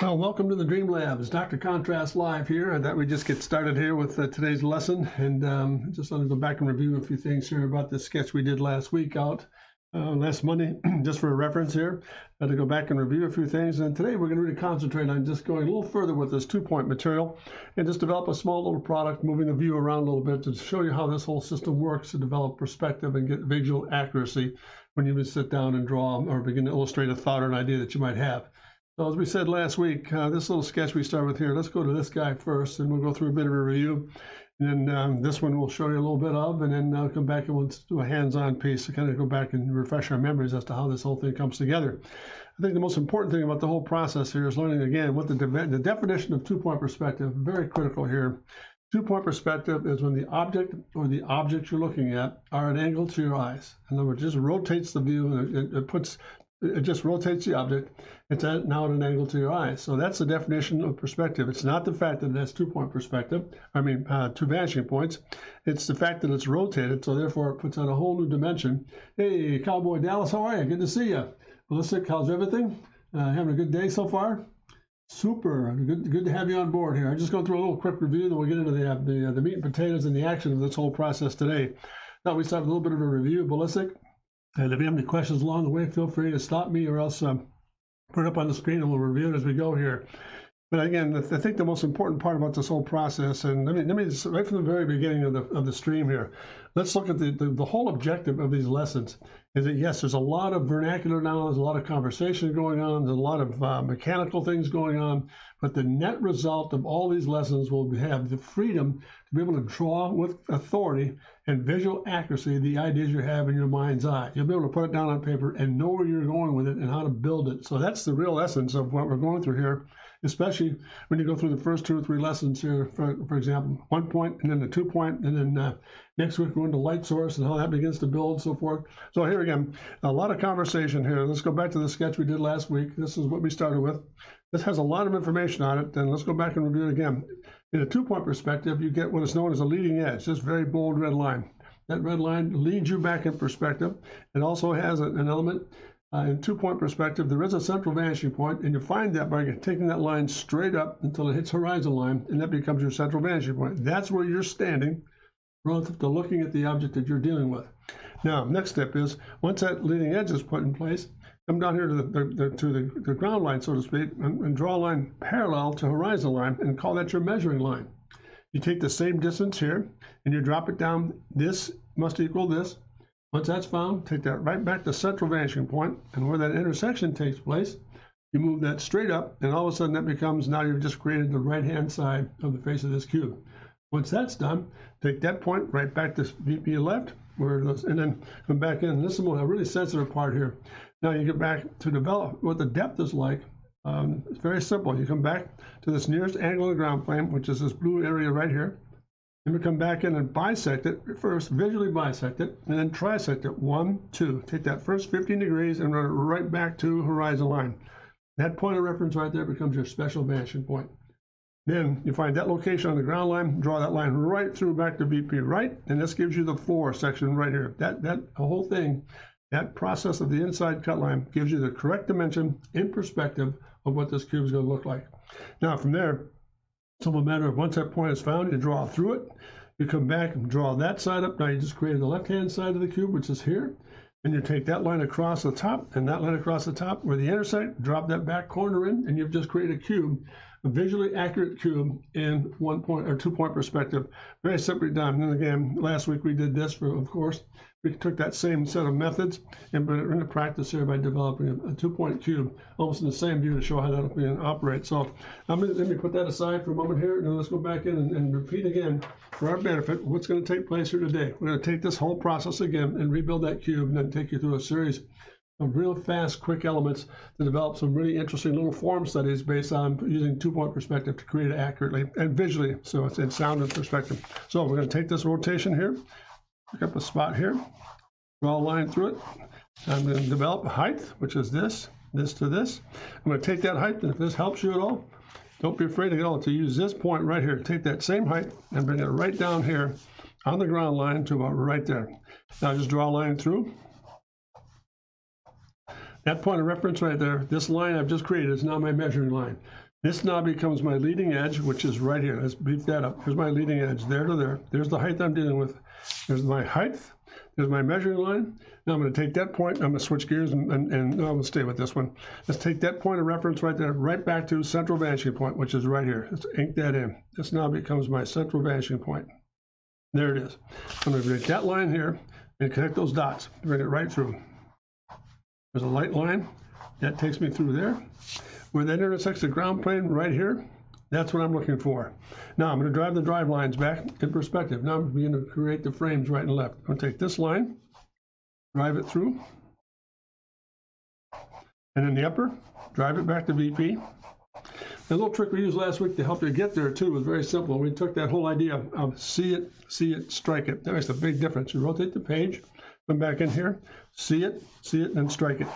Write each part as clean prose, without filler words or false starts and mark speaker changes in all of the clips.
Speaker 1: Well, welcome to the Dream Labs. Dr. Contrast Live here. I thought we'd just get started here with today's lesson, and just want to go back and review a few things here about the sketch we did last week out last Monday, just for a reference here. To go back and review a few things, and today we're going to really concentrate on just going a little further with this 2-point material and just develop a small little product, moving the view around a little bit to show you how this whole system works to develop perspective and get visual accuracy when you sit down and draw or begin to illustrate a thought or an idea that you might have. So as we said last week, this little sketch we start with here, let's go to this guy first, and we'll go through a bit of a review. And then this one we'll show you a little bit of, and then come back and we'll do a hands-on piece to kind of go back and refresh our memories as to how this whole thing comes together. I think the most important thing about the whole process here is learning again what the definition of two-point perspective, very critical here. Two-point perspective is when the object or the objects you're looking at are at an angle to your eyes. In other words, it just rotates the view, and it just rotates the object. It's now at an angle to your eyes. So that's the definition of perspective. It's not the fact that it has two-point perspective, two vanishing points. It's the fact that it's rotated, so therefore it puts on a whole new dimension. Hey, Cowboy Dallas, how are you? Good to see you. Melissa, how's everything? Having a good day so far? Super. Good to have you on board here. I'm just going through a little quick review, then we'll get into the meat and potatoes and the action of this whole process today. Now we start with a little bit of a review of ballistic. And if you have any questions along the way, feel free to stop me or else put it up on the screen and we'll review it as we go here. But again, I think the most important part about this whole process, and let me just, right from the very beginning of the stream here, let's look at the whole objective of these lessons. Is that yes, there's a lot of vernacular now, there's a lot of conversation going on, there's a lot of mechanical things going on, but the net result of all these lessons will have the freedom to be able to draw with authority and visual accuracy the ideas you have in your mind's eye. You'll be able to put it down on paper and know where you're going with it and how to build it. So that's the real essence of what we're going through here, especially when you go through the first 2 or 3 lessons here, for example, 1 point and then the 2 point, and then next week we're into light source and how that begins to build and so forth. So here again, a lot of conversation here. Let's go back to the sketch we did last week. This is what we started with. This has a lot of information on it, and let's go back and review it again. In a 2-point perspective, you get what is known as a leading edge, this very bold red line. That red line leads you back in perspective. It also has an element in 2-point perspective. There is a central vanishing point, and you find that by taking that line straight up until it hits horizon line, and that becomes your central vanishing point. That's where you're standing relative to looking at the object that you're dealing with. Now, next step is, once that leading edge is put in place, come down here to the ground line, so to speak, and draw a line parallel to horizon line and call that your measuring line. You take the same distance here and you drop it down. This must equal this. Once that's found, take that right back to central vanishing point, and where that intersection takes place, you move that straight up, and all of a sudden that becomes, now you've just created the right-hand side of the face of this cube. Once that's done, take that point right back to VP left, where it is, and then come back in. This is a really sensitive part here. Now you get back to develop what the depth is like. It's very simple. You come back to this nearest angle of the ground plane, which is this blue area right here. And we come back in and bisect it. First, visually bisect it, and then trisect it. 1, 2. Take that first 15 degrees and run it right back to horizon line. That point of reference right there becomes your special vanishing point. Then you find that location on the ground line, draw that line right through back to VP right, and this gives you the 4 section right here. That whole thing, that process of the inside cut line gives you the correct dimension in perspective of what this cube is going to look like. Now from there, it's a matter of once that point is found, you draw through it, you come back and draw that side up. Now you just created the left-hand side of the cube, which is here, and you take that line across the top and that line across the top where the intersect, drop that back corner in, and you've just created a cube, a visually accurate cube in 1 point or 2 point perspective. Very simply done. And again, last week we did this for, of course, we took that same set of methods and put it into practice here by developing a 2 point cube, almost in the same view to show how that'll be and operate. So let me put that aside for a moment here, and let's go back in and repeat again for our benefit what's going to take place here today. We're going to take this whole process again and rebuild that cube, and then take you through a series of real fast, quick elements to develop some really interesting little form studies based on using 2 point perspective to create it accurately and visually, so it's in sound and perspective. So we're going to take this rotation here, pick up a spot here, draw a line through it. I'm going to develop a height, which is this to this. I'm going to take that height, and if this helps you at all, don't be afraid at all to use this point right here. Take that same height and bring it right down here on the ground line to about right there. Now just draw a line through. That point of reference right there, this line I've just created is now my measuring line. This now becomes my leading edge, which is right here. Let's beef that up. Here's my leading edge, there to there. There's the height I'm dealing with. There's my height. There's my measuring line. Now I'm going to take that point. I'm going to switch gears and I'm going to stay with this one. Let's take that point of reference right there, right back to central vanishing point, which is right here. Let's ink that in. This now becomes my central vanishing point. There it is. I'm going to take that line here and connect those dots. Bring it right through. There's a light line that takes me through there. Where that intersects the ground plane right here, That's what I'm looking for. Now I'm going to drive the drive lines back in perspective. Now I'm going to create the frames right and left. I'm going to take this line, drive it through, and in the upper, drive it back to VP. The little trick we used last week to help you get there too was very simple. We took that whole idea of see it, strike it. That makes a big difference. You rotate the page, come back in here, see it, and strike it.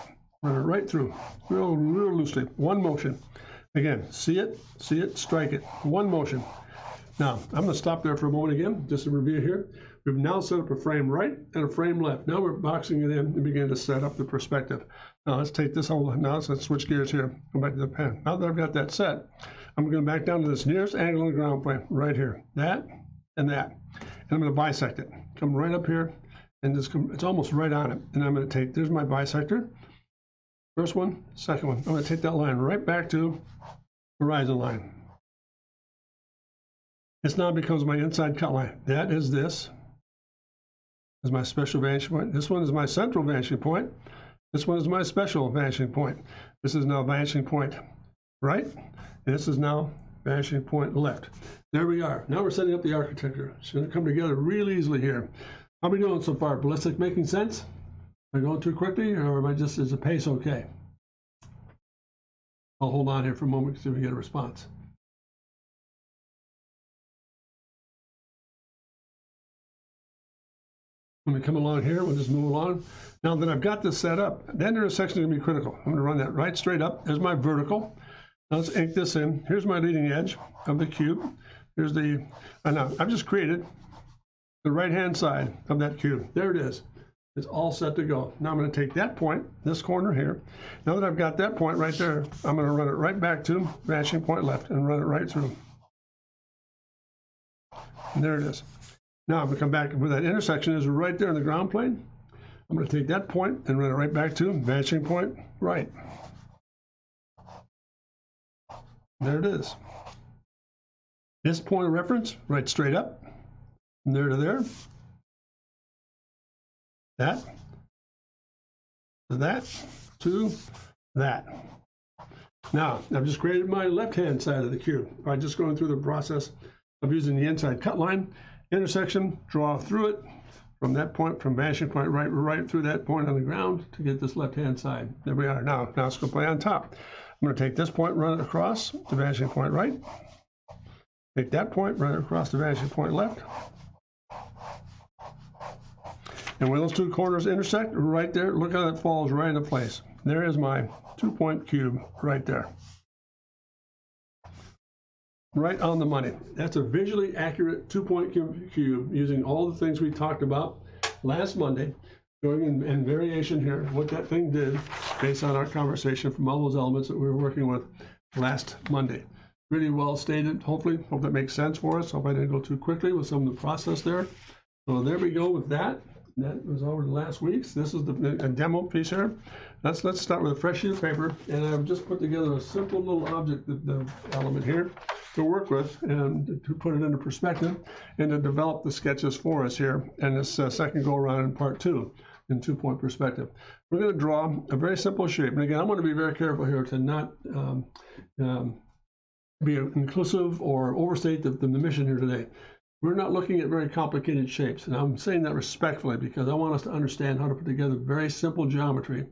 Speaker 1: Run it right through, real loosely, one motion. Again, see it, strike it, one motion. Now, I'm going to stop there for a moment again, just to review here. We've now set up a frame right and a frame left. Now we're boxing it in and begin to set up the perspective. Now let's take this whole, now let's switch gears here, go back to the pen. Now that I've got that set, I'm going back down to this nearest angle on the ground plane, right here, that and that. And I'm going to bisect it. Come right up here, and just come, it's almost right on it. And I'm going to take, there's my bisector. First one, second one. I'm going to take that line right back to horizon line. This now becomes my inside cut line. That is this. Is my special vanishing point. This one is my central vanishing point. This one is my special vanishing point. This is now vanishing point right, and this is now vanishing point left. There we are. Now we're setting up the architecture. It's going to come together real easily here. How are we doing so far? Ballistic making sense? Am I going too quickly, or am I just, is the pace okay? I'll hold on here for a moment to see if we get a response. When we come along here, we'll just move along. Now that I've got this set up, that intersection is going to be critical. I'm going to run that right straight up. There's my vertical. Now let's ink this in. Here's my leading edge of the cube. Here's the, now I've just created the right-hand side of that cube. There it is. It's all set to go. Now I'm going to take that point, this corner here. Now that I've got that point right there, I'm going to run it right back to vanishing point left and run it right through. And there it is. Now I'm going to come back where that intersection is right there in the ground plane. I'm going to take that point and run it right back to vanishing point right. There it is. This point of reference, right straight up, from there to there. That, to that, to that. Now, I've just created my left-hand side of the cube by just going through the process of using the inside cut line, intersection, draw through it, from that point, from vanishing point right through that point on the ground to get this left-hand side. There we are. Now let's go play on top. I'm going to take this point, run it across to vanishing point right. Take that point, run it across to vanishing point left. And where those two corners intersect, right there, look how that falls right into place. There is my 2-point cube right there. Right on the money. That's a visually accurate 2-point cube using all the things we talked about last Monday, showing in variation here what that thing did based on our conversation from all those elements that we were working with last Monday. Really well stated, hopefully. Hope that makes sense for us. Hope I didn't go too quickly with some of the process there. So there we go with that. That was over last week's. This is the demo piece here. Let's start with a fresh sheet of paper, and I've just put together a simple little object the element here to work with and to put it into perspective and to develop the sketches for us here in this second go around in part 2 in 2-point perspective. We're going to draw a very simple shape, and again, I'm going to be very careful here to not be inclusive or overstate the mission here today. We're not looking at very complicated shapes, and I'm saying that respectfully because I want us to understand how to put together very simple geometry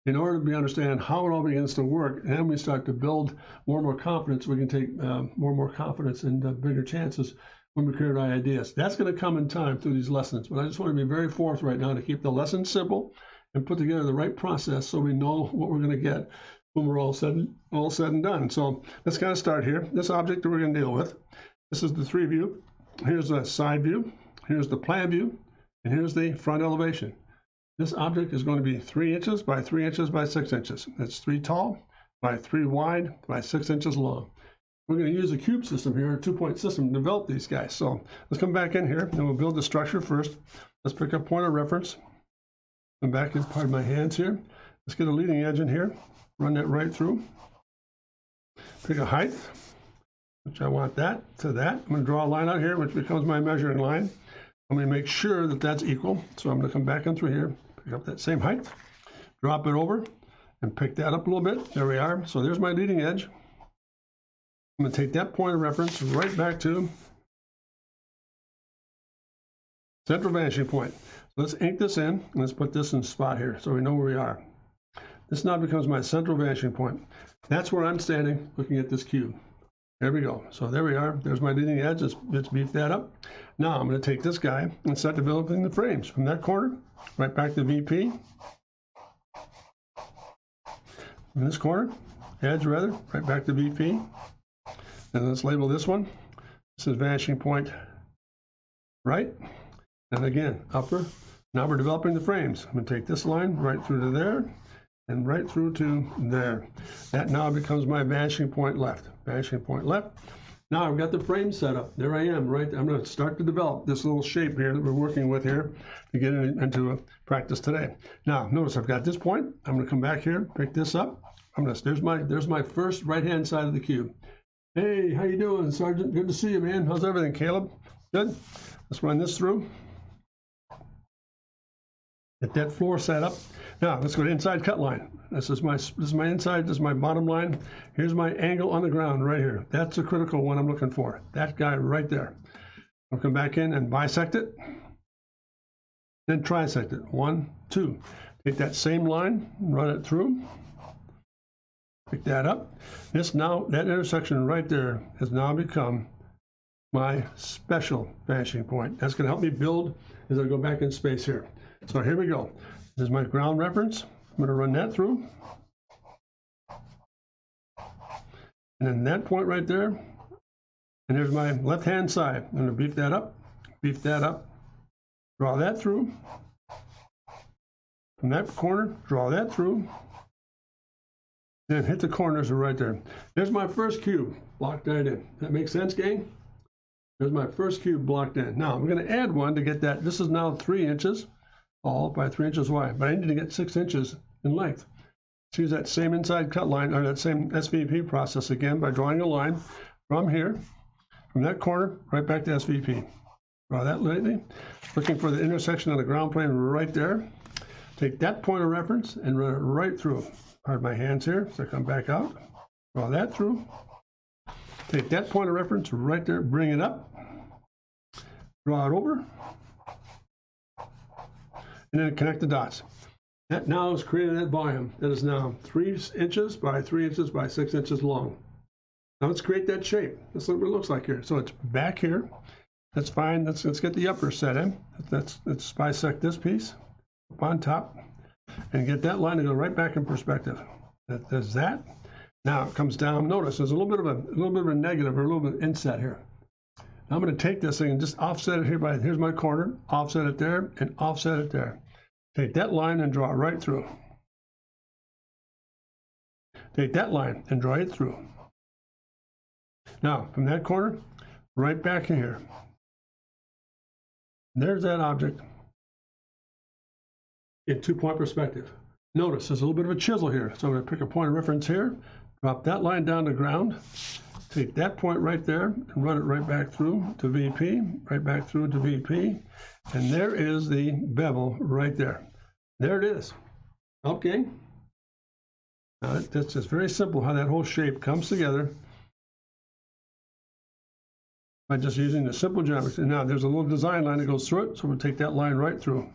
Speaker 1: in order to understand how it all begins to work, and then we start to build more and more confidence. We can take more and more confidence and bigger chances when we create our ideas. That's going to come in time through these lessons, but I just want to be very forthright now to keep the lesson simple and put together the right process so we know what we're going to get when we're all said and done. So let's kind of start here. This object that we're going to deal with, this is the 3 view. Here's the side view, here's the plan view, and here's the front elevation. This object is going to be 3 inches by 3 inches by 6 inches. That's 3 tall by 3 wide by 6 inches long. We're going to use a cube system here, a 2-point system, to develop these guys. So let's come back in here and we'll build the structure first. Let's pick up point of reference. Come back and pardon my hands here. Let's get a leading edge in here, run that right through. Pick a height, which I want that to that. I'm going to draw a line out here, which becomes my measuring line. I'm going to make sure that that's equal. So I'm going to come back in through here, pick up that same height, drop it over, and pick that up a little bit. There we are. So there's my leading edge. I'm going to take that point of reference right back to central vanishing point. So let's ink this in, and let's put this in the spot here so we know where we are. This now becomes my central vanishing point. That's where I'm standing looking at this cube. There we go. So there we are. There's my leading edge. Let's beef that up. Now I'm going to take this guy and start developing the frames from that corner right back to VP. In this corner, edge rather, right back to VP. And let's label this one. This is vanishing point right. And again, upper. Now we're developing the frames. I'm going to take this line right through to there and right through to there. That now becomes my vanishing point left. Vanishing point left. Now I've got the frame set up. There I am, right? I'm going to start to develop this little shape here that we're working with here to get into a practice today. Now, notice I've got this point. I'm going to come back here, pick this up. There's my first right-hand side of the cube. Hey, how you doing, Sergeant? Good to see you, man. How's everything, Caleb? Good. Let's run this through. Get that floor set up. Now let's go to inside cut line. This is my inside. This is my bottom line. Here's my angle on the ground right here. That's a critical one I'm looking for. That guy right there. I'll come back in and bisect it. Then trisect it. 1, 2. Take that same line, run it through. Pick that up. That intersection right there has now become my special vanishing point. That's going to help me build as I go back in space here. So here we go. This is my ground reference. I'm going to run that through. And then that point right there. And there's my left-hand side. I'm going to beef that up, draw that through. From that corner, draw that through. And hit the corners right there. There's my first cube blocked right in. That makes sense, gang? There's my first cube blocked in. Now I'm going to add one to get that. This is now 3 inches all by 3 inches wide, but I need to get 6 inches in length. Let's use that same inside cut line, or that same SVP process again by drawing a line from here, from that corner, right back to SVP. Draw that lightly. Looking for the intersection of the ground plane right there. Take that point of reference and run it right through. Pardon my hands here, so I come back out. Draw that through. Take that point of reference right there, bring it up. Draw it over. And then connect the dots. That now is creating that volume that is now 3 inches by 3 inches by 6 inches long. Now let's create that shape. That's what it looks like here. So it's back here. That's fine. Let's get the upper set in. Let's bisect this piece up on top and get that line to go right back in perspective. There's that. Now it comes down. Notice there's a little bit of a negative or a little bit of inset here. Now I'm going to take this thing and just offset it here here's my corner, offset it there, and offset it there. Take that line and draw it right through. Take that line and draw it through. Now, from that corner, right back in here. There's that object in 2-point perspective. Notice there's a little bit of a chisel here. So I'm going to pick a point of reference here, drop that line down to ground, take that point right there and run it right back through to VP, right back through to VP. And there is the bevel right there. There it is. Okay. Now, it's just very simple how that whole shape comes together by just using the simple geometry. Now, there's a little design line that goes through it, so we'll take that line right through,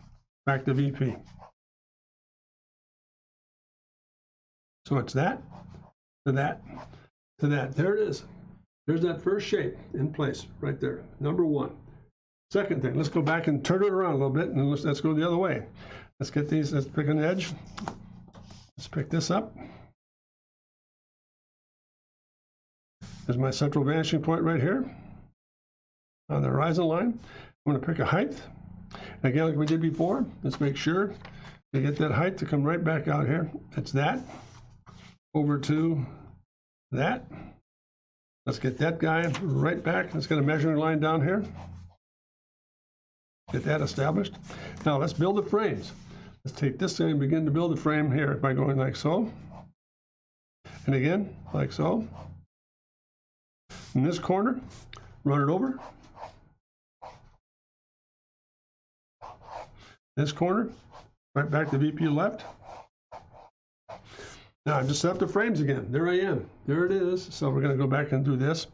Speaker 1: back to VP. So it's that, to that, to that. There it is. There's that first shape in place right there, number 1. Second thing, let's go back and turn it around a little bit, and let's go the other way. Let's get these, let's pick an edge. Let's pick this up. There's my central vanishing point right here on the horizon line. I'm going to pick a height. Again, like we did before, let's make sure we get that height to come right back out here. It's that. Over to that. Let's get that guy right back. Let's get a measuring line down here. Get that established. Now let's build the frames. Let's take this thing and begin to build the frame here by going like so. And again, like so. In this corner, run it over. This corner, right back to VP left. Now I just set up the frames again. There I am. There it is. So we're going to go back and do this.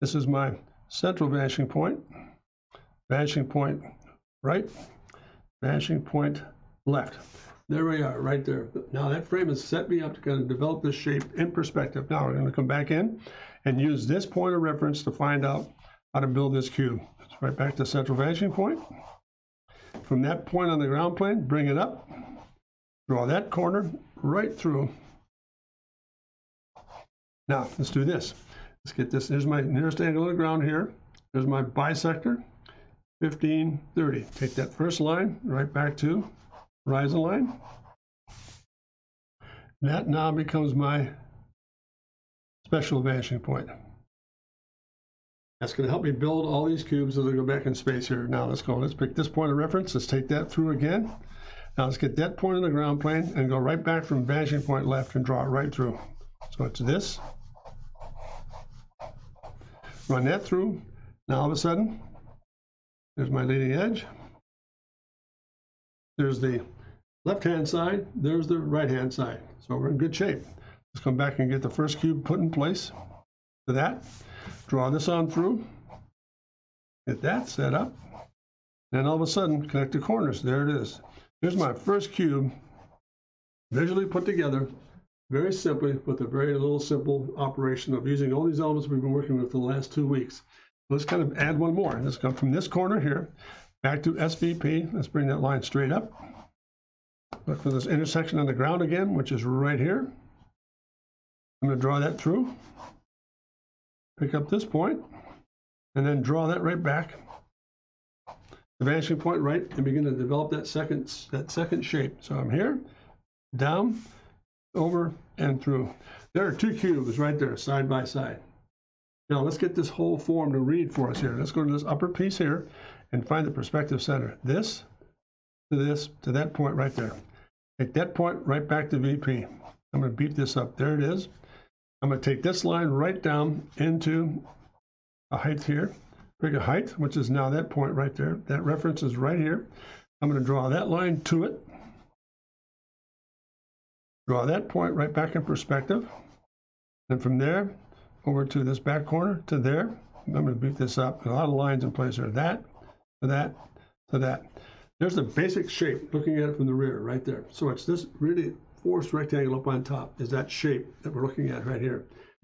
Speaker 1: This is my central vanishing point right, vanishing point left. There we are, right there. Now that frame has set me up to kind of develop this shape in perspective. Now we're going to come back in and use this point of reference to find out how to build this cube. It's right back to central vanishing point. From that point on the ground plane, bring it up, draw that corner right through. Now let's do this. Let's get this. There's my nearest angle on the ground here. There's my bisector, 15, 30. Take that first line right back to horizon line. That now becomes my special vanishing point. That's going to help me build all these cubes as I go back in space here. Now let's go. Let's pick this point of reference. Let's take that through again. Now let's get that point on the ground plane and go right back from vanishing point left and draw it right through. So it's this. Run that through. Now all of a sudden, there's my leading edge. There's the left-hand side. There's the right-hand side. So we're in good shape. Let's come back and get the first cube put in place. To that, draw this on through. Get that set up. Then all of a sudden, connect the corners. There it is. Here's my first cube, visually put together, very simply, with a very little simple operation of using all these elements we've been working with for the last 2 weeks. Let's kind of add one more. Let's come from this corner here back to SVP. Let's bring that line straight up. Look for this intersection on the ground again, which is right here. I'm going to draw that through. Pick up this point, and then draw that right back. The vanishing point right, and begin to develop that second shape. So I'm here, down, over, and through. There are 2 cubes right there, side by side. Now let's get this whole form to read for us here. Let's go to this upper piece here and find the perspective center. This, to that point right there. Take that point right back to VP. I'm going to beat this up. There it is. I'm going to take this line right down into a height here. Pick a height, which is now that point right there. That reference is right here. I'm going to draw that line to it. Draw that point right back in perspective. And from there, over to this back corner, to there. I'm going to beat this up. A lot of lines in place there. That, to that, to that. There's the basic shape, looking at it from the rear, right there. So it's this really forced rectangle up on top is that shape that we're looking at right here.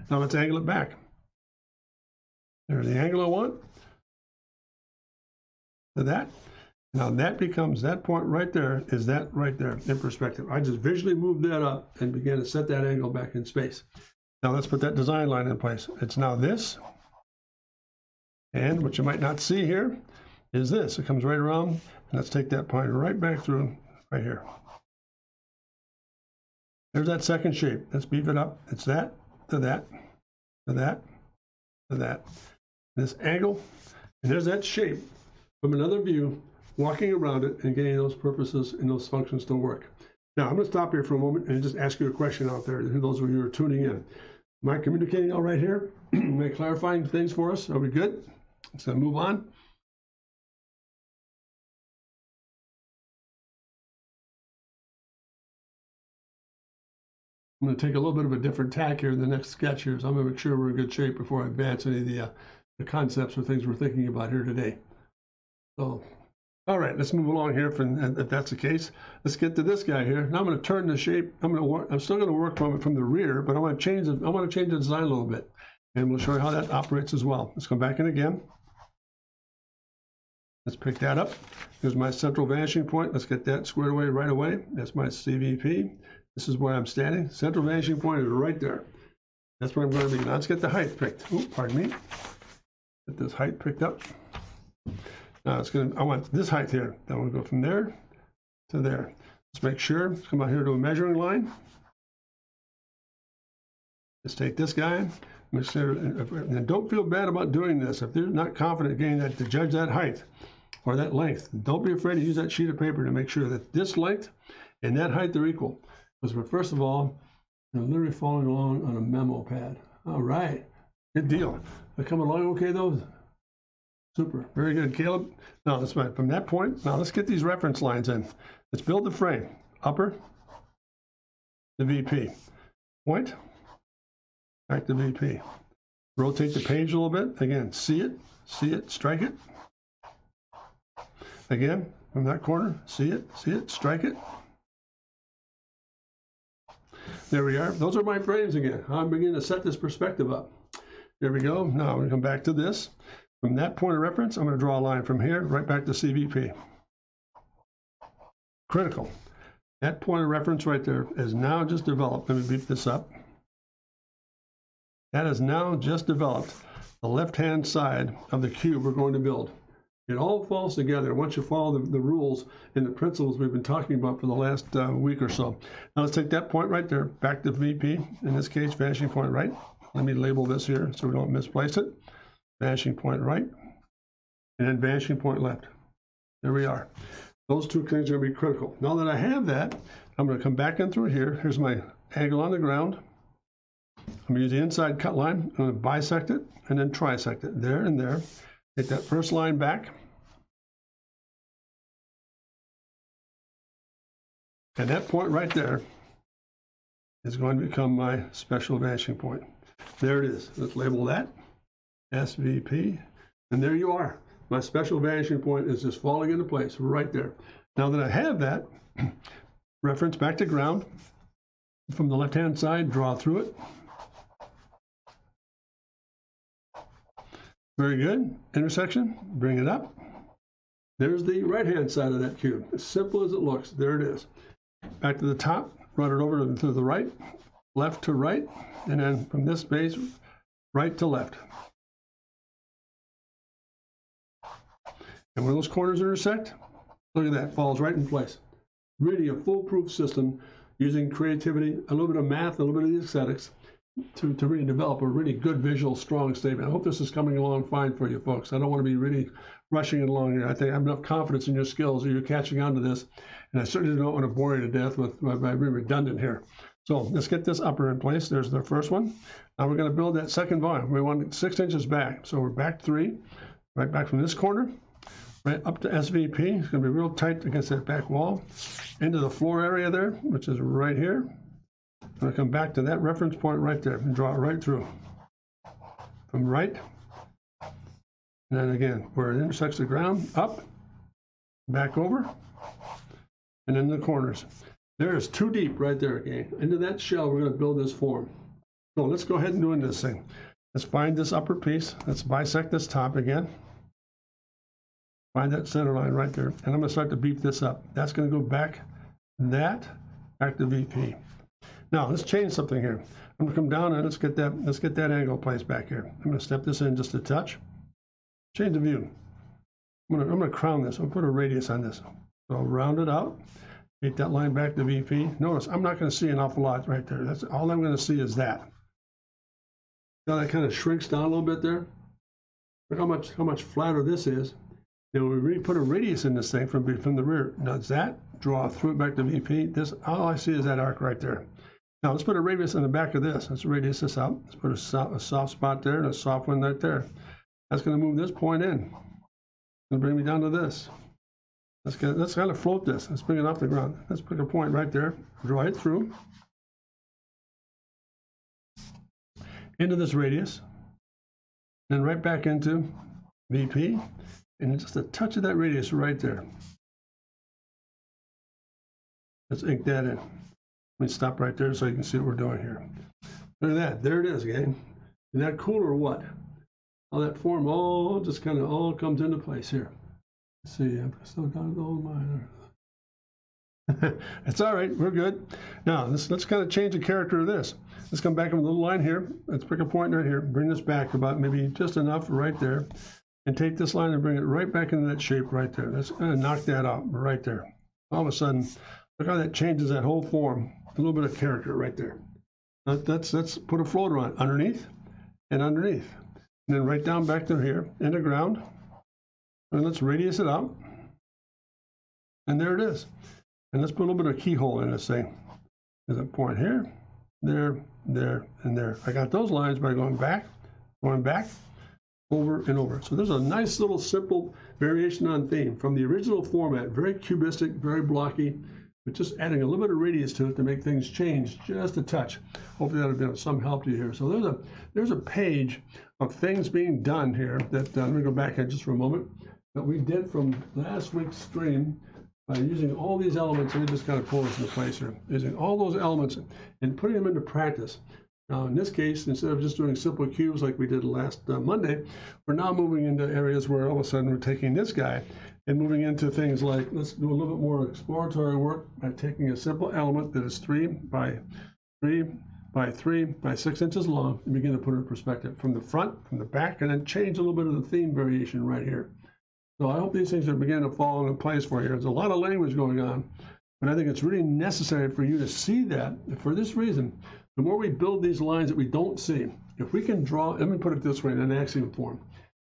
Speaker 1: Now let's angle it back. There's the angle I want. To that. Now that becomes, that point right there is that right there in perspective. I just visually moved that up and began to set that angle back in space. Now let's put that design line in place. It's now this. And what you might not see here is this. It comes right around. And let's take that point right back through right here. There's that second shape. Let's beef it up. It's that, to that, to that, to that. This angle, and there's that shape from another view, walking around it and getting those purposes and those functions to work. Now, I'm going to stop here for a moment and just ask you a question out there, those of you who are tuning in. Am I communicating all right here? Am I clarifying things for us? Are we good? Let's move on. I'm going to take a little bit of a different tack here in the next sketch here, so I'm going to make sure we're in good shape before I advance any of the concepts or things we're thinking about here today. So, all right, let's move along here. If that's the case, let's get to this guy here. Now I'm going to turn the shape. I'm still going to work from the rear, but I want to change the design a little bit, and we'll show you how that operates as well. Let's come back in again. Let's pick that up. Here's my central vanishing point. Let's get that squared away right away. That's my CVP. This is where I'm standing. Central vanishing point is right there. That's where I'm going to be. Now let's get the height picked. Oh, pardon me. Get this height picked up. Now I want this height here. Then we'll go from there to there. Let's make sure. Let's come out here to a measuring line. Let's take this guy. Make sure, and don't feel bad about doing this. If you're not confident getting that to judge that height or that length, don't be afraid to use that sheet of paper to make sure that this length and that height are equal. Because we're, first of all, you're literally following along on a memo pad. All right, good deal. They're coming along okay though? Super, very good, Caleb. Now let's from that point. Now let's get these reference lines in. Let's build the frame. Upper, the VP. point, back to VP. Rotate the page a little bit. Again, see it, strike it. Again, from that corner, see it, strike it. There we are. Those are my frames again. I'm beginning to set this perspective up. There we go. Now I'm going to come back to this. From that point of reference, I'm going to draw a line from here right back to CVP. Critical. That point of reference right there is now just developed. Let me beep this up. That has now just developed the left-hand side of the cube we're going to build. It all falls together once you follow the rules and the principles we've been talking about for the last week or so. Now let's take that point right there, back to VP, in this case, vanishing point right. Let me label this here so we don't misplace it. Vanishing point right, and then vanishing point left. There we are. Those two things are going to be critical. Now that I have that, I'm going to come back in through here. Here's my angle on the ground. I'm going to use the inside cut line. I'm going to bisect it and then trisect it there and there. Take that first line back. And that point right there is going to become my special vanishing point. There it is. Let's label that SVP. And there you are. My special vanishing point is just falling into place right there. Now that I have that, reference back to ground. From the left-hand side, draw through it. Very good. Intersection, bring it up. There's the right-hand side of that cube. As simple as it looks, there it is. Back to the top, run it over to the right, left to right, and then from this base, right to left. And when those corners intersect, look at that, falls right in place. Really a foolproof system using creativity, a little bit of math, a little bit of aesthetics to really develop a really good visual, strong statement. I hope this is coming along fine for you folks. I don't want to be really rushing it along here. I think I have enough confidence in your skills that you're catching on to this. And I certainly don't want to bore you to death with by being redundant here. So let's get this upper in place. There's the first one. Now we're going to build that second volume. We want 6 inches back. So we're back 3, right back from this corner, right up to SVP. It's going to be real tight against that back wall. Into the floor area there, which is right here. I'm going to come back to that reference point right there and draw it right through. From right. And then again, where it intersects the ground, up, back over, and in the corners. There is too deep right there again. Into that shell, we're going to build this form. So let's go ahead and do this thing. Let's find this upper piece. Let's bisect this top again. Find that center line right there. And I'm going to start to beef this up. That's going to go back to VP. Now let's change something here. I'm going to come down and let's get that angle placed back here. I'm going to step this in just a touch. Change the view. I'm going to crown this. I'll put a radius on this. So I'll round it out. Take that line back to VP. Notice I'm not going to see an awful lot right there. That's all I'm going to see is that. Now that kind of shrinks down a little bit there. Look how much flatter this is. You know, we really put a radius in this thing from the rear. Now that, draw through it back to VP. This, all I see is that arc right there. Now let's put a radius in the back of this. Let's radius this out. Let's put a soft spot there and a soft one right there. That's going to move this point in. It's going to bring me down to this. Let's kind of float this. Let's bring it off the ground. Let's pick a point right there. Draw it through. Into this radius. Then right back into VP. And just a touch of that radius right there. Let's ink that in. Let me stop right there so you can see what we're doing here. Look at that. There it is, gang. Isn't that cool or what? All that form all just kind of all comes into place here. Let's see, I've still got it all in mind. It's all right. We're good. Now, let's kind of change the character of this. Let's come back on a little line here. Let's pick a point right here. Bring this back about maybe just enough right there. And take this line and bring it right back into that shape right there. Let's kind of knock that out right there. All of a sudden, look how that changes that whole form. A little bit of character right there. Let's put a floater on underneath and underneath. And then right down back to here, into ground. And let's radius it out. And there it is. And let's put a little bit of keyhole in this thing. There's a point here, there, there, and there. I got those lines by going back, over and over. So there's a nice little simple variation on theme from the original format, very cubistic, very blocky. but just adding a little bit of radius to it to make things change just a touch. Hopefully that'll be of some help to you here. So there's a page of things being done here that let me go back here just for a moment, that we did from last week's stream by using all these elements. Let me just kind of pull this into place here. Using all those elements and putting them into practice. Now, in this case, instead of just doing simple cubes like we did last Monday, we're now moving into areas where all of a sudden we're taking this guy and moving into things like, let's do a little bit more exploratory work by taking a simple element that is 3 by 3 by 3 by 6 inches long and begin to put it in perspective from the front, from the back, and then change a little bit of the theme variation right here. So I hope these things are beginning to fall into place for you. There's a lot of language going on, but I think it's really necessary for you to see that. For this reason, the more we build these lines that we don't see, if we can draw, let me put it this way in an axiom form,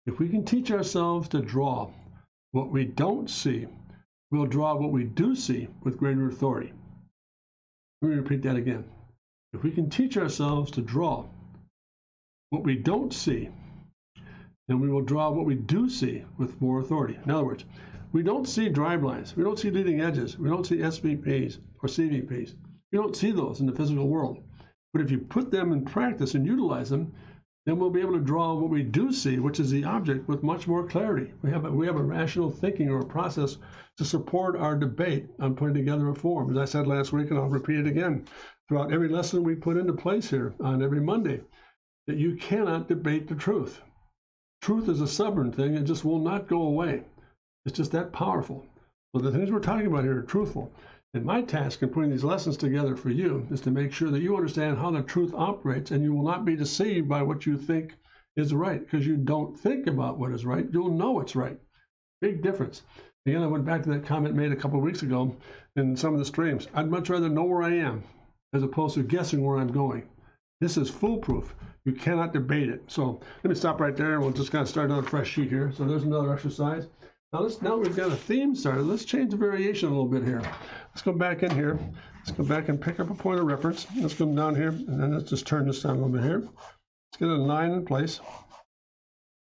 Speaker 1: if we can teach ourselves to draw what we don't see, we'll draw what we do see with greater authority. Let me repeat that again. If we can teach ourselves to draw what we don't see, then we will draw what we do see with more authority. In other words, we don't see drive lines, we don't see leading edges, we don't see SVPs or CVPs. We don't see those in the physical world. But if you put them in practice and utilize them, then we'll be able to draw what we do see, which is the object, with much more clarity. We have a rational thinking or a process to support our debate on putting together a form. As I said last week, and I'll repeat it again, throughout every lesson we put into place here on every Monday, that you cannot debate the truth. Truth is a stubborn thing. It just will not go away. It's just that powerful. So the things we're talking about here are truthful. And my task in putting these lessons together for you is to make sure that you understand how the truth operates, and you will not be deceived by what you think is right, because you don't think about what is right. You'll know it's right. Big difference. Again, I went back to that comment made a couple of weeks ago in some of the streams. I'd much rather know where I am as opposed to guessing where I'm going. This is foolproof. You cannot debate it. So let me stop right there, and we'll just kind of start on a fresh sheet here. So there's another exercise. Now we've got a theme started. Let's change the variation a little bit here. Let's go back in here. Let's go back and pick up a point of reference. Let's come down here, and then let's just turn this down a little bit here. Let's get a line in place.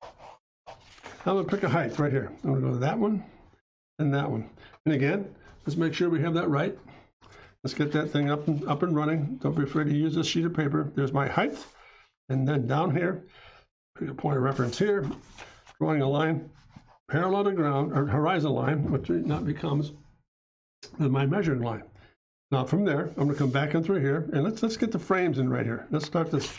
Speaker 1: I'm going to pick a height right here. I'm going to go to that one and that one. And again, let's make sure we have that right. Let's get that thing up and running. Don't be afraid to use this sheet of paper. There's my height. And then down here, pick a point of reference here, drawing a line parallel to ground, or horizon line, which now becomes my measuring line. Now from there, I'm going to come back in through here, and let's get the frames in right here. Let's start this.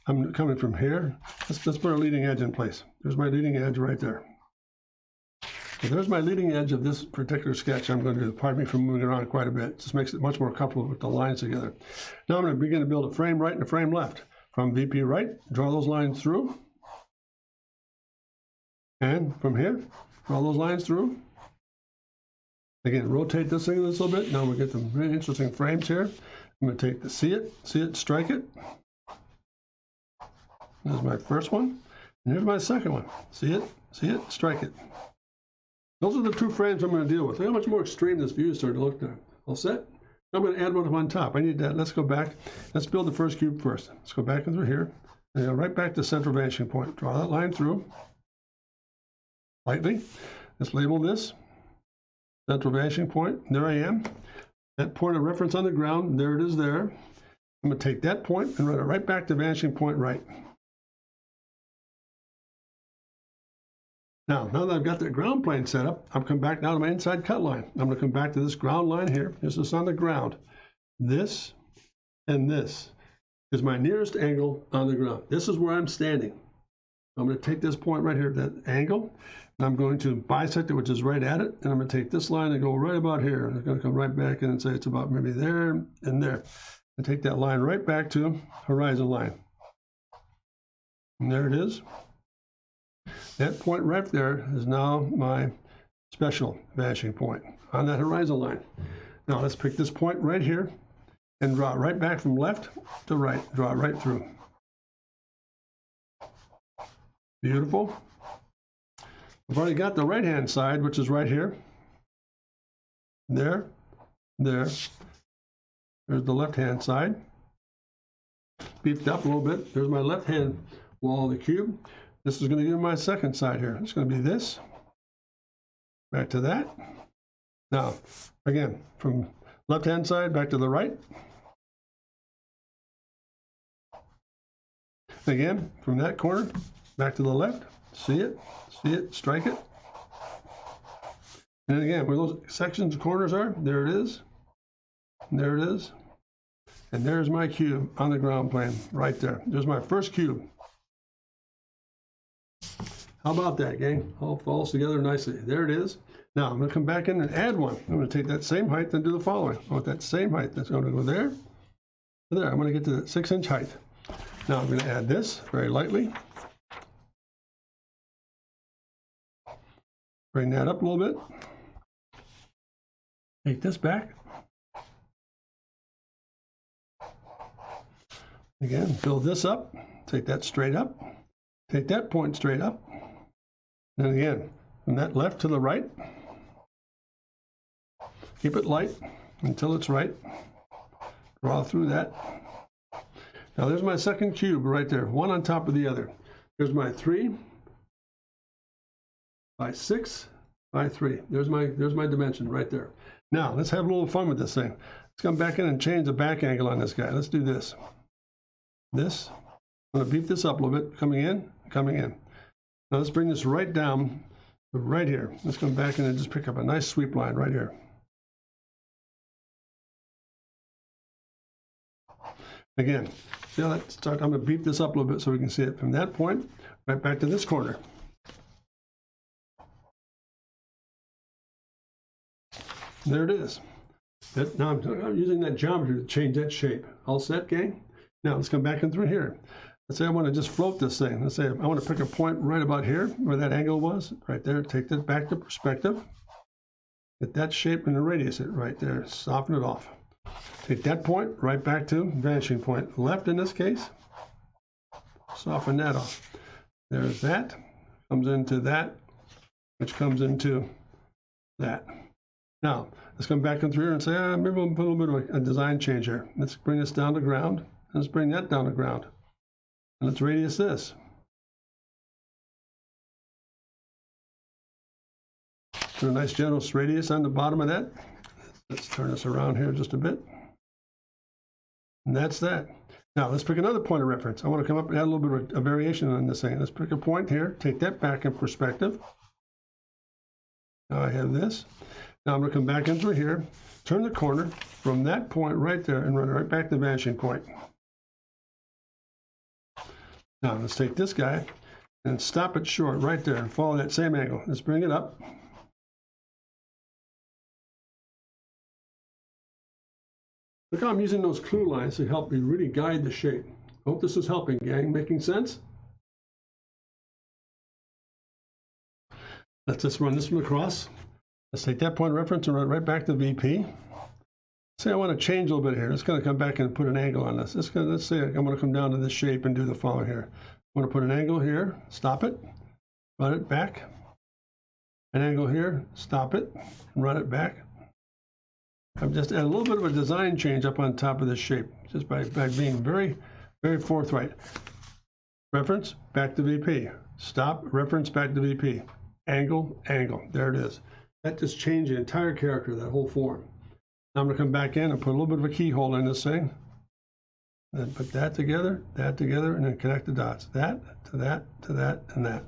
Speaker 1: I'm coming from here. Let's put a leading edge in place. There's my leading edge right there. So there's my leading edge of this particular sketch I'm going to do. Pardon me for moving around quite a bit. It just makes it much more comfortable with the lines together. Now I'm going to begin to build a frame right and a frame left. From VP right, draw those lines through. And from here, draw those lines through. Again, rotate this thing a little bit. Now we get some really interesting frames here. I'm going to take the see it, strike it. There's my first one. And here's my second one. See it, strike it. Those are the two frames I'm going to deal with. Look how much more extreme this view is starting to look now. All set? I'm going to add one on top. I need that. Let's go back. Let's build the first cube first. Let's go back in through here. And go right back to central vanishing point. Draw that line through. Lightly. Let's label this central vanishing point. There I am. That point of reference on the ground. There it is there. I'm going to take that point and run it right back to vanishing point right. Now that I've got the ground plane set up, I'm come back now to my inside cut line. I'm going to come back to this ground line here. This is on the ground. This and this is my nearest angle on the ground. This is where I'm standing. I'm going to take this point right here, that angle, and I'm going to bisect it, which is right at it, and I'm going to take this line and go right about here. I'm going to come right back in and say it's about maybe there and there. And take that line right back to horizon line. And there it is. That point right there is now my special vanishing point on that horizon line. Now let's pick this point right here and draw it right back from left to right. Draw it right through. Beautiful. I've already got the right-hand side, which is right here. There. There's the left-hand side. Beefed up a little bit. There's my left-hand wall of the cube. This is going to give my second side here. It's going to be this. Back to that. Now, again, from Left-hand side, back to the right. Again, from that corner, back to the left. See it, strike it. And again, where those sections and corners are, there it is. There it is. And there's my cube on the ground plane, right there. There's my first cube. How about that, gang? All falls together nicely. There it is. Now, I'm going to come back in and add one. I'm going to take that same height and do the following. I want that same height. That's going to go there, to there. I'm going to get to the 6-inch height. Now, I'm going to add this very lightly. Bring that up a little bit. Take this back. Again, build this up. Take that straight up. Take that point straight up. And again, from that left to the right. Keep it light until it's right. Draw through that. Now there's my second cube right there, one on top of the other. There's my 3 by 6 by 3. There's my dimension right there. Now let's have a little fun with this thing. Let's come back in and change the back angle on this guy. Let's do this. This. I'm going to beef this up a little bit. Coming in, coming in. Now let's bring this right down, right here. Let's come back in and just pick up a nice sweep line right here. Again, see how that starts? I'm going to beef this up a little bit so we can see it from that point right back to this corner. There it is. Now I'm using that geometry to change that shape. All set, gang? Now let's come back in through here. Let's say I want to just float this thing. Let's say I want to pick a point right about here where that angle was, right there. Take that back to perspective. Get that shape and the radius it right there. Soften it off. Take that point right back to vanishing point. Left in this case. Soften that off. There's that. Comes into that, which comes into that. Now, let's come back in through here and say, maybe we'll put a little bit of a design change here. Let's bring this down to ground. Let's bring that down to ground. And let's radius this. Put a nice generous radius on the bottom of that. Let's turn this around here just a bit. And that's that. Now let's pick another point of reference. I want to come up and add a little bit of a variation on this thing. Let's pick a point here, take that back in perspective. Now I have this. Now I'm going to come back in through here, turn the corner from that point right there and run right back to the vanishing point. Now let's take this guy and stop it short right there and follow that same angle. Let's bring it up. Look how I'm using those clue lines to help me really guide the shape. Hope this is helping, gang. Making sense? Let's just run this one across. Let's take that point of reference and run it right back to VP. Say I want to change a little bit here. It's going to come back and put an angle on this. Let's say I'm going to come down to this shape and do the following here. I want to put an angle here, stop it, run it back. An angle here, stop it, run it back. I've just added a little bit of a design change up on top of this shape, just by being very, very forthright. Reference, back to VP. Stop, reference, back to VP. Angle, angle. There it is. That just changed the entire character of that whole form. Now I'm going to come back in and put a little bit of a keyhole in this thing. And put that together, and then connect the dots. That, to that, to that, and that.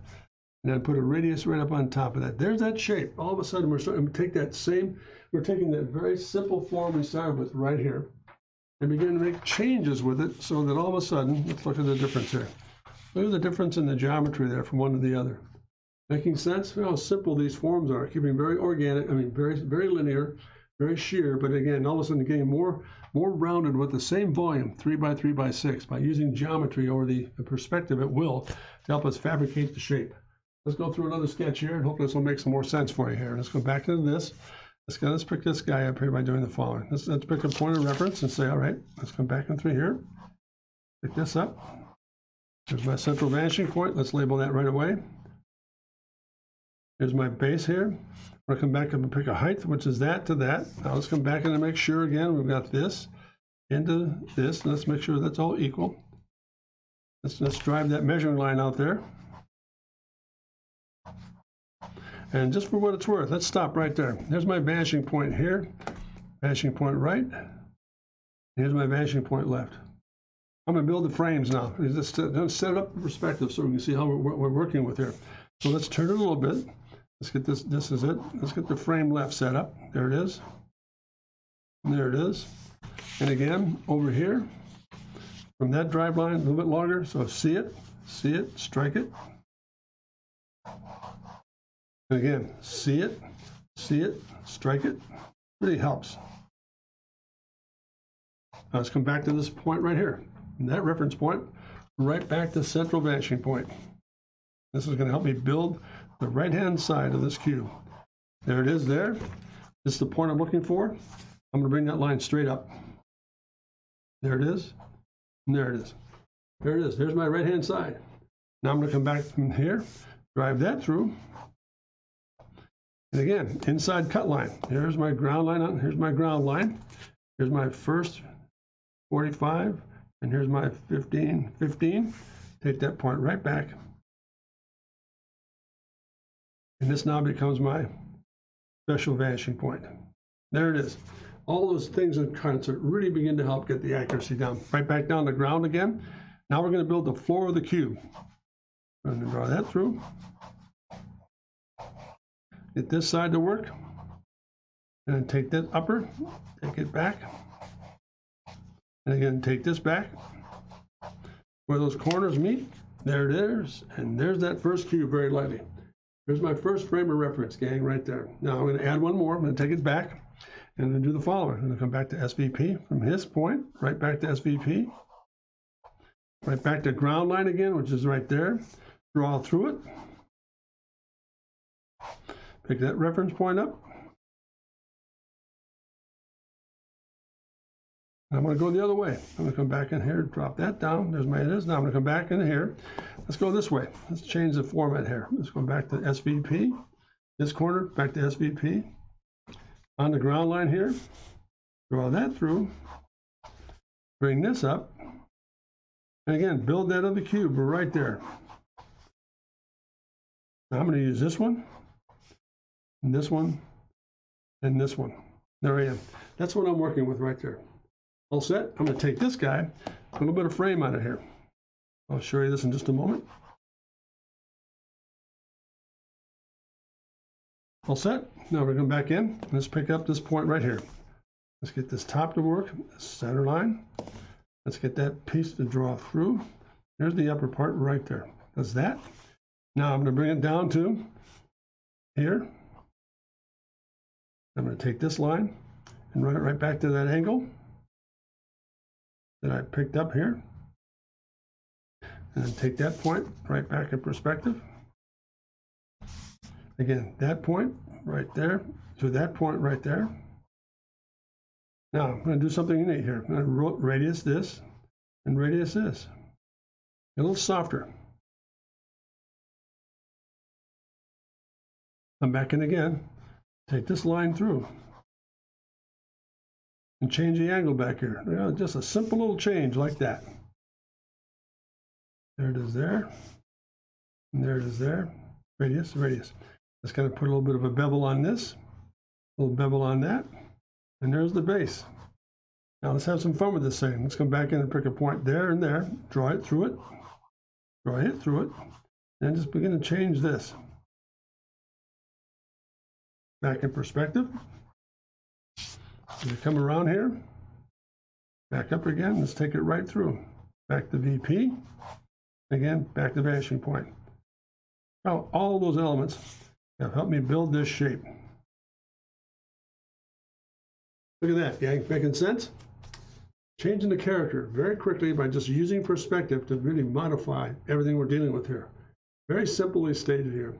Speaker 1: And then put a radius right up on top of that. There's that shape. All of a sudden, we're starting to take that same, we're taking that very simple form we started with right here and begin to make changes with it so that all of a sudden, let's look at the difference here. Look at the difference in the geometry there from one to the other. Making sense? You know how simple these forms are, keeping very organic, I mean, very, very linear, very sheer, but again, all of a sudden getting more rounded with the same volume, 3 by 3 by 6, by using geometry over the perspective at will to help us fabricate the shape. Let's go through another sketch here, and hopefully this will make some more sense for you here. Let's go back into this. Let's pick this guy up here by doing the following. Let's pick a point of reference and say, all right, let's come back in through here. Pick this up. There's my central vanishing point. Let's label that right away. Here's my base here. I'm going to come back up and pick a height, which is that to that. Now let's come back in and make sure again we've got this into this. Let's make sure that's all equal. Let's drive that measuring line out there. And just for what it's worth, let's stop right there. There's my vanishing point here. vanishing point right. Here's my vanishing point left. I'm going to build the frames now. Just set it up in perspective so we can see how we're working with here. So let's turn it a little bit. Let's get this. This is it. Let's get the frame left set up. There it is. And there it is. And again, over here, from that drive line, a little bit longer. So see it, strike it. And again, see it, strike it. Really helps. Now let's come back to this point right here. And that reference point, right back to central vanishing point. This is going to help me build the right-hand side of this cube. There it is there. This is the point I'm looking for. I'm going to bring that line straight up. There it is. And there it is. There it is. There's my right-hand side. Now I'm going to come back from here, drive that through. And again, inside cut line. Here's my ground line. Here's my ground line. Here's my first 45. And here's my 15, 15. Take that point right back. And this now becomes my special vanishing point. There it is. All those things in concert really begin to help get the accuracy down. Right back down to ground again. Now we're going to build the floor of the cube. I'm going to draw that through. Get this side to work. And then take that upper, take it back. And again, take this back. Where those corners meet, there it is. And there's that first cube very lightly. There's my first frame of reference, gang, right there. Now I'm going to add one more. I'm going to take it back and then do the following. I'm going to come back to SVP from his point, right back to SVP. Right back to ground line again, which is right there. Draw through it. Pick that reference point up. I'm going to go the other way. I'm going to come back in here, drop that down. There's my it is. Now I'm going to come back in here. Let's go this way. Let's change the format here. Let's go back to SVP. This corner, back to SVP. On the ground line here, draw that through. Bring this up. And again, build that other cube right there. Now I'm going to use this one, and this one, and this one. There I am. That's what I'm working with right there. All set. I'm going to take this guy, a little bit of frame on it here. I'll show you this in just a moment. All set. Now we're going to come back in. Let's pick up this point right here. Let's get this top to work, center line. Let's get that piece to draw through. There's the upper part right there. That's that. Now I'm going to bring it down to here. I'm going to take this line and run it right back to that angle that I picked up here. And then take that point right back in perspective. Again, that point right there to that point right there. Now I'm going to do something neat here. I'm going to radius this and radius this. A little softer. Come back in again. Take this line through. And change the angle back here. You know, just a simple little change like that. There it is there. And there it is there. Radius, radius. Just got to put a little bit of a bevel on this. A little bevel on that. And there's the base. Now let's have some fun with this thing. Let's come back in and pick a point there and there. Draw it through it. Draw it through it. And just begin to change this. Back in perspective. As we come around here, back up again, let's take it right through. Back to VP, again, back to vanishing point. Now, all those elements have helped me build this shape. Look at that, gang, making sense? Changing the character very quickly by just using perspective to really modify everything we're dealing with here. Very simply stated here.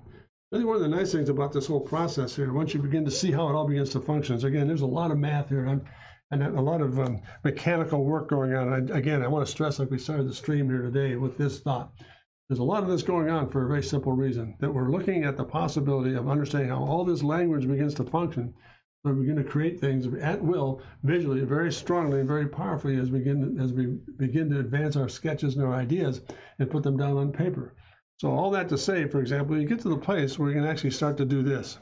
Speaker 1: Really one of the nice things about this whole process here, once you begin to see how it all begins to function, is again, there's a lot of math here and a lot of mechanical work going on. Again, I want to stress, like we started the stream here today with this thought. There's a lot of this going on for a very simple reason, that we're looking at the possibility of understanding how all this language begins to function. So we begin to create things at will, visually, very strongly and very powerfully as we begin to advance our sketches and our ideas and put them down on paper. So all that to say, for example, you get to the place where you can actually start to do this.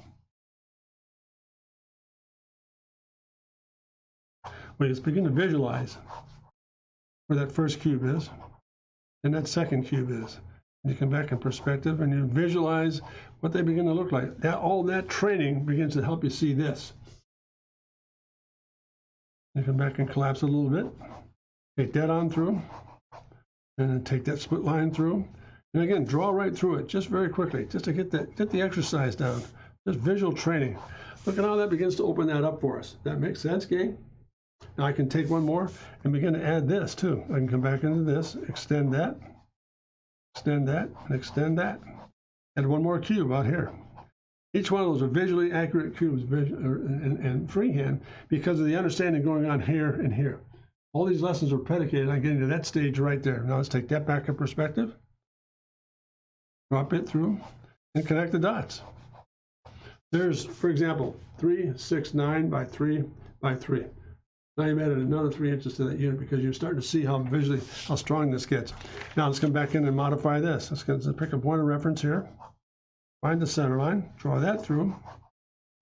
Speaker 1: we just begin to visualize where that first cube is and that second cube is. And you come back in perspective and you visualize what they begin to look like. All that training begins to help you see this. You come back and collapse it a little bit. Take that on through. And then take that split line through. And again, draw right through it just very quickly, just to get the exercise down. Just visual training. Look at how that begins to open that up for us. That makes sense, gang? Now I can take one more and begin to add this too. I can come back into this, extend that, and extend that. Add one more cube out here. Each one of those are visually accurate cubes and freehand because of the understanding going on here and here. All these lessons are predicated on getting to that stage right there. Now let's take that back in perspective, drop it through, and connect the dots. There's, for example, 3, 6, 9 by 3 by 3. Now you've added another 3 inches to that unit because you're starting to see how strong this gets. Now let's come back in and modify this. Let's pick a point of reference here. Find the center line, draw that through,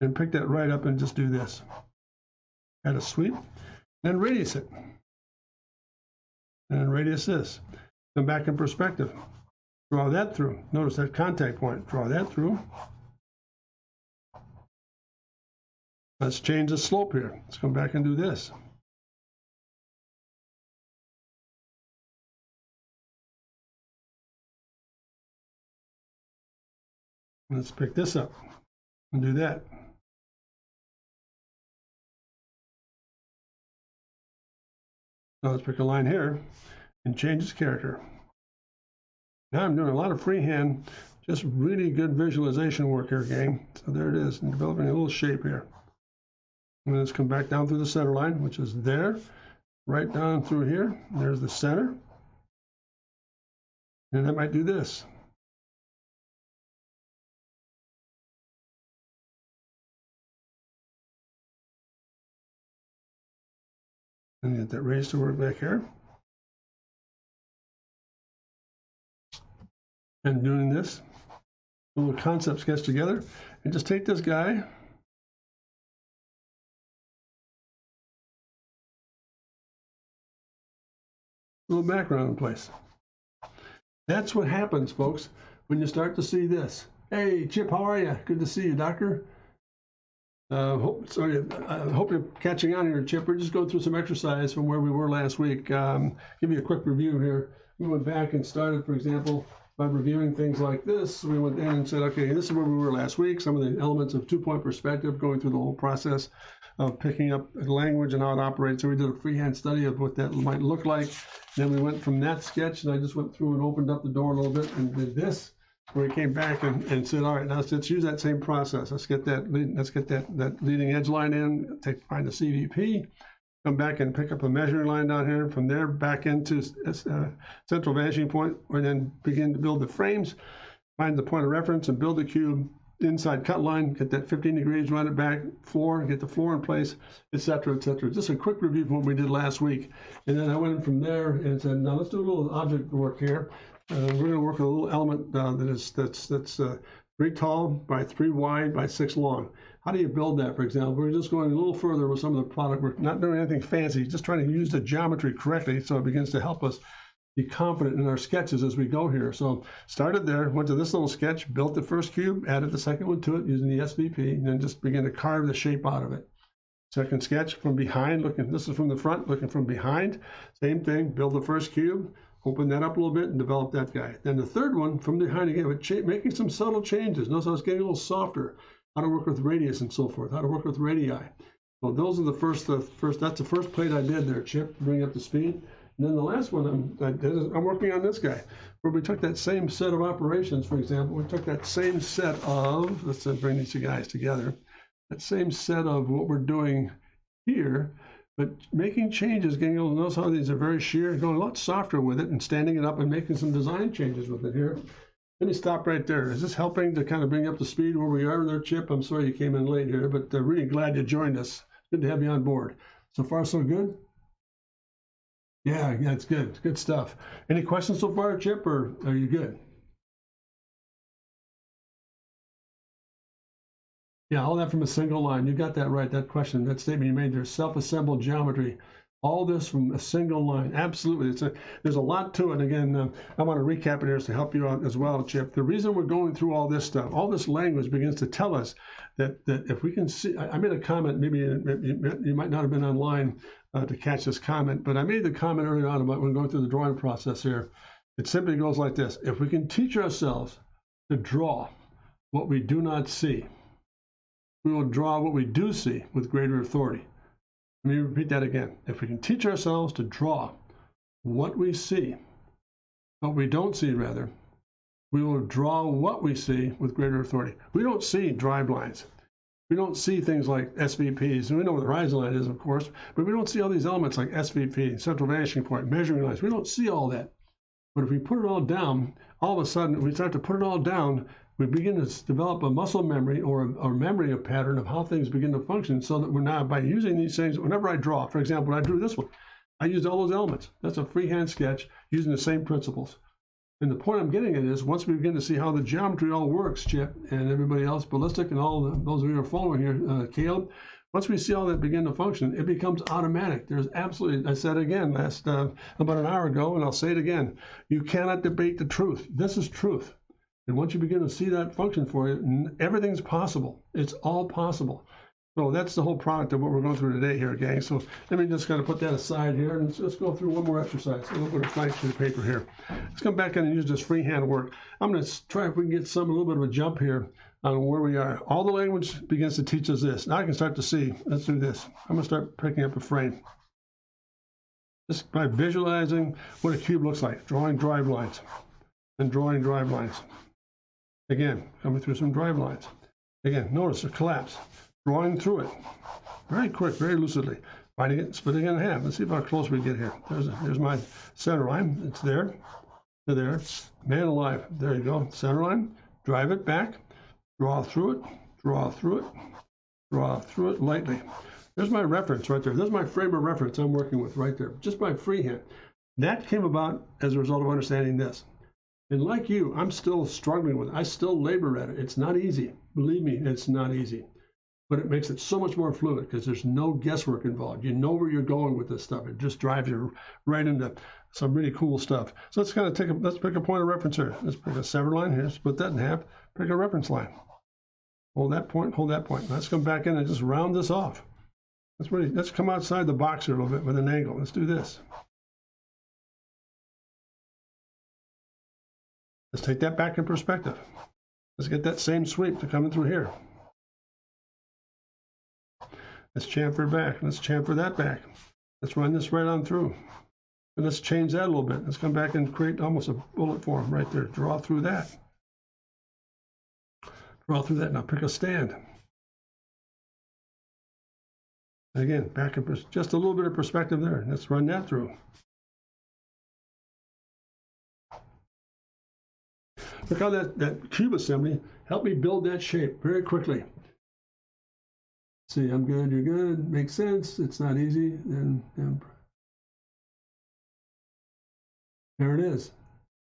Speaker 1: and pick that right up and just do this. Add a sweep, then radius it. And radius this. Come back in perspective. Draw that through. Notice that contact point. Draw that through. Let's change the slope here. Let's come back and do this. Let's pick this up and do that. Now let's pick a line here and change its character. Now I'm doing a lot of freehand, just really good visualization work here, gang. So there it is, and developing a little shape here. And let's come back down through the center line, which is there, right down through here. There's the center. And I might do this. And get that raised to work back here. And doing this little concept sketch together, and just take this guy, little background in place. That's what happens, folks, when you start to see this. Hey, Chip, how are you? Good to see you, doctor. I hope you're catching on here, Chip. We're just going through some exercise from where we were last week. Give you a quick review here. We went back and started, for example, by reviewing things like this. We went in and said, okay, this is where we were last week. Some of the elements of two-point perspective, going through the whole process of picking up language and how it operates. So we did a freehand study of what that might look like. Then we went from that sketch, and I just went through and opened up the door a little bit and did this, where we came back and said, all right, now let's use that same process. Let's get that leading edge line in, find the CVP, come back and pick up a measuring line down here. From there, back into central vanishing point, and then begin to build the frames, find the point of reference and build the cube, inside cut line, get that 15 degrees, run it back, floor, get the floor in place, etc., etc. Just a quick review of what we did last week. And then I went in from there and said, now let's do a little object work here. We're going to work a little element that's 3 tall by 3 wide by 6 long. How do you build that, for example? We're just going a little further with some of the product. We're not doing anything fancy, just trying to use the geometry correctly so it begins to help us be confident in our sketches as we go here. So started there, went to this little sketch, built the first cube, added the second one to it using the SVP, and then just began to carve the shape out of it. Second sketch from behind, this is from the front, looking from behind. Same thing, build the first cube, open that up a little bit and develop that guy. Then the third one from behind again, with making some subtle changes. Notice how it's getting a little softer. How to work with radius and so forth, how to work with radii. Well, those are the first, that's the first plate I did there, Chip, to bring up the speed. And then the last one I'm working on this guy, where we took that same set of operations, for example, we took that same set of, let's bring these two guys together, that same set of what we're doing here, but making changes, getting able to notice how these are very sheer, going a lot softer with it and standing it up and making some design changes with it here. Let me stop right there. Is this helping to kind of bring up the speed where we are there, Chip? I'm sorry you came in late here, but really glad you joined us. Good to have you on board. So far, so good? Yeah, it's good. Good stuff. Any questions so far, Chip, or are you good? Yeah, all that from a single line. You got that right. That question, that statement you made there, self-assembled geometry. All this from a single line. Absolutely. There's a lot to it. Again, I want to recap it here to help you out as well, Chip. The reason we're going through all this stuff, all this language begins to tell us that if we can see, I made a comment, maybe you might not have been online to catch this comment, but I made the comment earlier on about when going through the drawing process here. It simply goes like this. If we can teach ourselves to draw what we do not see, we will draw what we do see with greater authority. Let me repeat that again. If we can teach ourselves to draw what we see, what we don't see rather, we will draw what we see with greater authority. We don't see drive lines. We don't see things like SVPs. We know what the horizon line is, of course, but we don't see all these elements like SVP, central vanishing point, measuring lines. We don't see all that. But if we put it all down, all of a sudden, we start to put it all down, we begin to develop a muscle memory or a memory of pattern of how things begin to function, so that we're now, by using these things, whenever I draw, for example, when I drew this one, I used all those elements. That's a freehand sketch using the same principles. And the point I'm getting at is, once we begin to see how the geometry all works, Chip, and everybody else, Ballistic, and all those of you who are following here, Caleb, once we see all that begin to function, it becomes automatic. There's absolutely, I said again about an hour ago, and I'll say it again, you cannot debate the truth. This is truth. And once you begin to see that function for you, everything's possible. It's all possible. So that's the whole product of what we're going through today here, gang. So let me just kind of put that aside here, and let's go through one more exercise. A little bit of blank sheet of paper here. Let's come back in and use this freehand work. I'm going to try if we can get a little bit of a jump here on where we are. All the language begins to teach us this. Now I can start to see. Let's do this. I'm going to start picking up a frame. Just by visualizing what a cube looks like, drawing drive lines and drawing drive lines. Again, coming through some drive lines. Again, notice a collapse. Drawing through it. Very quick, very lucidly. Finding it, splitting it in half. Let's see how close we get here. There's my center line. It's there. To there. Man alive. There you go. Center line. Drive it back. Draw through it. Draw through it. Draw through it lightly. There's my reference right there. There's my frame of reference I'm working with right there. Just by freehand. That came about as a result of understanding this. And like you, I'm still struggling with it. I still labor at it. It's not easy. Believe me, it's not easy. But it makes it so much more fluid because there's no guesswork involved. You know where you're going with this stuff. It just drives you right into some really cool stuff. So let's kind of let's pick a point of reference here. Let's pick a severed line here, split that in half, pick a reference line. Hold that point, hold that point. Let's come back in and just round this off. Let's come outside the box here a little bit with an angle. Let's do this. Let's take that back in perspective. Let's get that same sweep to coming through here. Let's chamfer back. Let's chamfer that back. Let's run this right on through. And let's change that a little bit. Let's come back and create almost a bullet form right there. Draw through that. Draw through that. Now pick a stand. And again, back in just a little bit of perspective there. Let's run that through. Look how that cube assembly helped me build that shape very quickly. See, I'm good, you're good, makes sense, it's not easy, and there it is.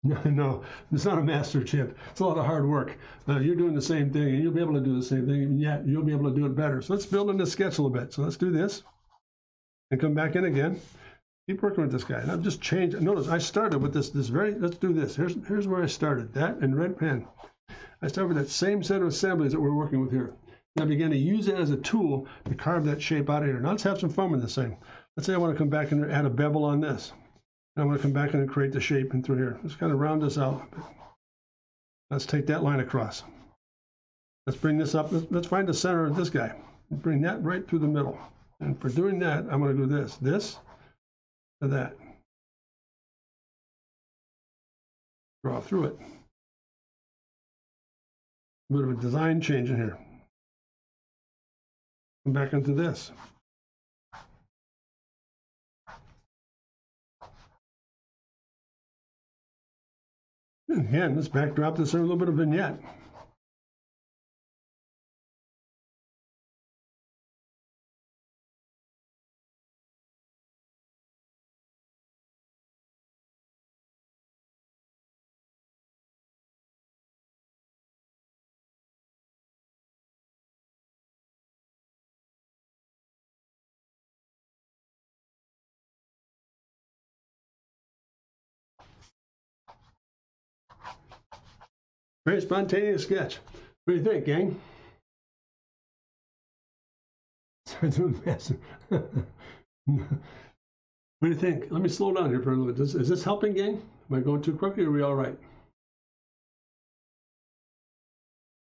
Speaker 1: No, it's not a master, Chip. It's a lot of hard work. You're doing the same thing, and you'll be able to do the same thing, and yet you'll be able to do it better. So let's build in this sketch a little bit. So let's do this, and come back in again. Keep working with this guy. And I've just changed. Notice I started with this let's do this. Here's where I started. That and red pen. I started with that same set of assemblies that we're working with here. And I began to use it as a tool to carve that shape out of here. Now let's have some fun with this thing. Let's say I want to come back and add a bevel on this. And I want to come back and create the shape in through here. Let's kind of round this out. Let's take that line across. Let's bring this up. Let's find the center of this guy. Bring that right through the middle. And for doing that, I'm going to do this to that. Draw through it. A bit of a design change in here. Come back into this. And again, let's backdrop this in a little bit of vignette. Very spontaneous sketch. What do you think, gang? What do you think? Let me slow down here for a little bit. Is this helping, gang? Am I going too quickly, or are we all right?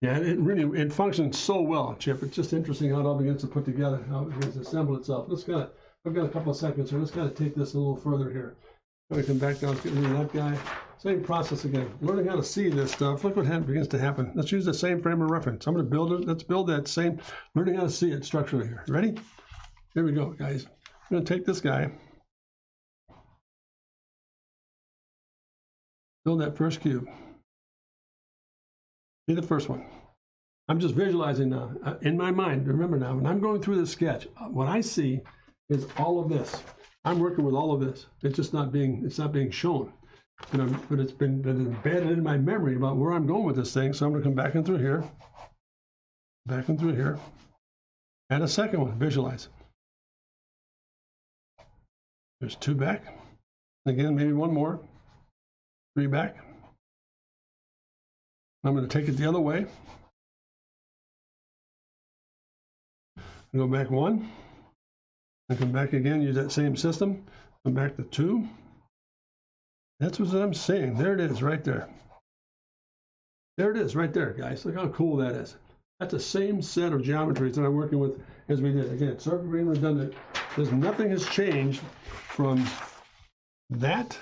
Speaker 1: Yeah, it functions so well, Chip. It's just interesting how it all begins to put together, how it begins to assemble itself. I've got a couple of seconds here. Let's kind of take this a little further here. We come back down, get rid of that guy. Same process again. Learning how to see this stuff. Look what begins to happen. Let's use the same frame of reference. I'm going to build it. Let's build that same, learning how to see it structurally here. Ready? Here we go, guys. I'm going to take this guy, build that first cube. Be the first one. I'm just visualizing now in my mind. Remember now, when I'm going through this sketch, what I see is all of this. I'm working with all of this. It's just not being shown. But it's been embedded in my memory about where I'm going with this thing. So I'm going to come back in through here, add a second one. Visualize. There's 2 back. Again, maybe 1 more. 3 back. I'm going to take it the other way. Go back 1. And come back again, use that same system. Come back to 2. That's what I'm saying. There it is, right there. There it is, right there, guys. Look how cool that is. That's the same set of geometries that I'm working with as we did. Again, circle, green, redundant. Nothing has changed from that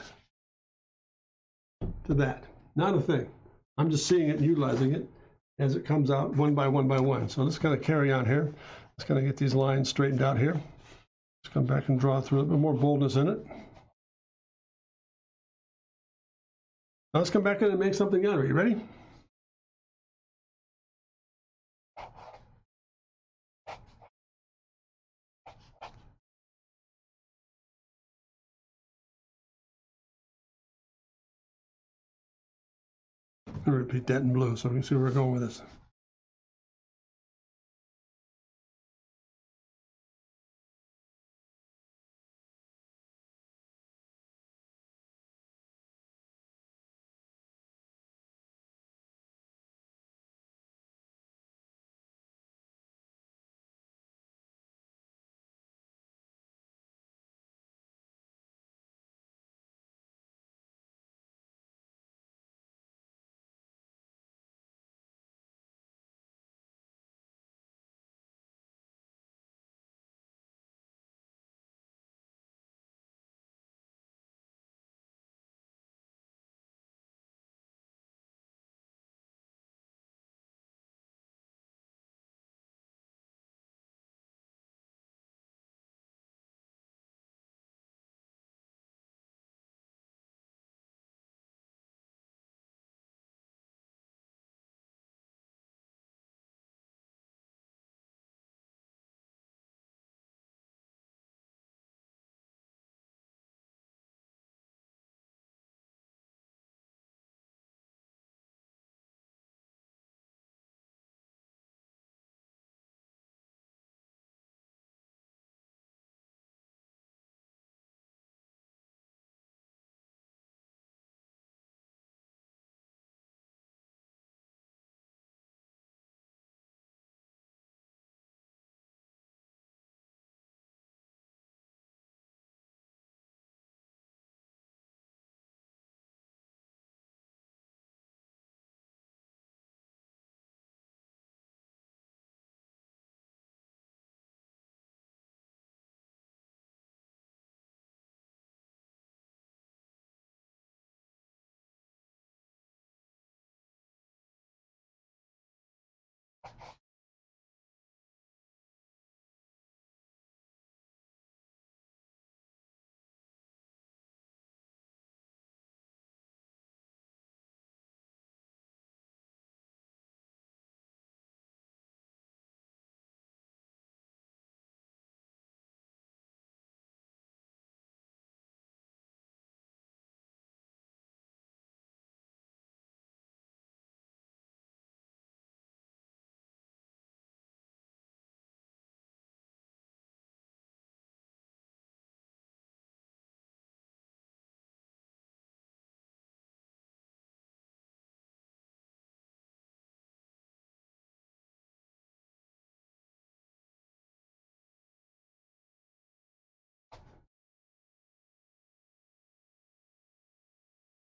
Speaker 1: to that. Not a thing. I'm just seeing it and utilizing it as it comes out one by one by one. So let's kind of carry on here. Let's kind of get these lines straightened out here. Let's come back and draw through a bit more boldness in it. Now let's come back in and make something out of it. You ready? I'm going to repeat that in blue so we can see where we're going with this.